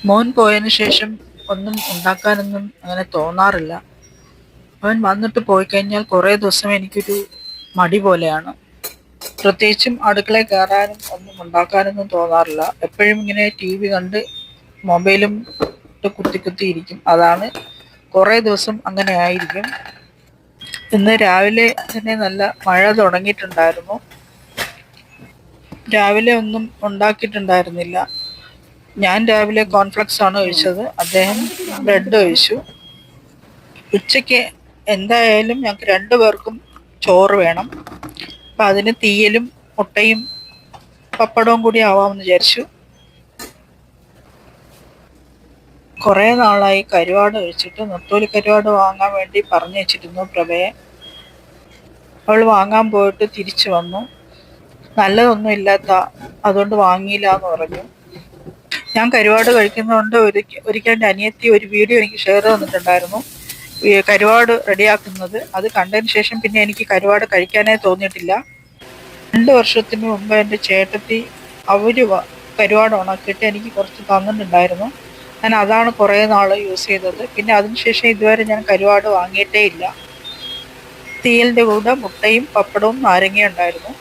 മോൻ പോയതിന് ശേഷം ഒന്നും ഉണ്ടാക്കാനൊന്നും അങ്ങനെ തോന്നാറില്ല. അവൻ വന്നിട്ട് പോയി കഴിഞ്ഞാൽ കുറേ ദിവസം എനിക്കൊരു മടി പോലെയാണ്. പ്രത്യേകിച്ചും അടുക്കളയിൽ കയറാനും ഒന്നും ഉണ്ടാക്കാനൊന്നും തോന്നാറില്ല. എപ്പോഴും ഇങ്ങനെ ടി വി കണ്ട് മൊബൈലും ഇട്ട് കുത്തി കുത്തി ഇരിക്കും. അതാണ് കുറേ ദിവസം അങ്ങനെ ആയിരിക്കും. ഇന്ന് രാവിലെ തന്നെ നല്ല മഴ തുടങ്ങിയിട്ടുണ്ടായിരുന്നു. രാവിലെ ഒന്നും ഉണ്ടാക്കിയിട്ടുണ്ടായിരുന്നില്ല. ഞാൻ രാവിലെ കോൺഫ്ലെക്സ് ആണ് കഴിച്ചത്, അദ്ദേഹം ബ്രെഡ് കഴിച്ചു. ഉച്ചയ്ക്ക് എന്തായാലും ഞങ്ങൾക്ക് രണ്ടുപേർക്കും ചോറ് വേണം. അപ്പം അതിന് തീയലും മുട്ടയും പപ്പടവും കൂടി ആവാമെന്ന് വിചാരിച്ചു. കുറേ നാളായി കരുവാട് കഴിച്ചിട്ട്. നെത്തോലി കരുവാട് വാങ്ങാൻ വേണ്ടി പറഞ്ഞു വെച്ചിരുന്നു പ്രഭയെ. അവൾ വാങ്ങാൻ പോയിട്ട് തിരിച്ചു വന്നു. നല്ലതൊന്നും ഇല്ലാത്ത, അതുകൊണ്ട് വാങ്ങിയില്ല എന്ന് പറഞ്ഞു. ഞാൻ കരുവാട് കഴിക്കുന്നതുകൊണ്ട് ഒരിക്കൽ എൻ്റെ അനിയത്തി ഒരു വീഡിയോ എനിക്ക് ഷെയർ തന്നിട്ടുണ്ടായിരുന്നു, ഈ കരുവാട് റെഡിയാക്കുന്നത്. അത് കണ്ടതിന് ശേഷം പിന്നെ എനിക്ക് കരുവാട് കഴിക്കാനേ തോന്നിയിട്ടില്ല. 2 വർഷത്തിന് മുമ്പ് എൻ്റെ ചേട്ടത്തി അവർ കരുവാട് ഉണക്കിയിട്ട് എനിക്ക് കുറച്ച് തന്നിട്ടുണ്ടായിരുന്നു. ഞാൻ അതാണ് കുറേ നാൾ യൂസ് ചെയ്തത്. പിന്നെ അതിനുശേഷം ഇതുവരെ ഞാൻ കരുവാട് വാങ്ങിയിട്ടേ ഇല്ല. തീയലിൻ്റെ കൂടെ മുട്ടയും പപ്പടവും നാരങ്ങയും ഉണ്ടായിരുന്നു.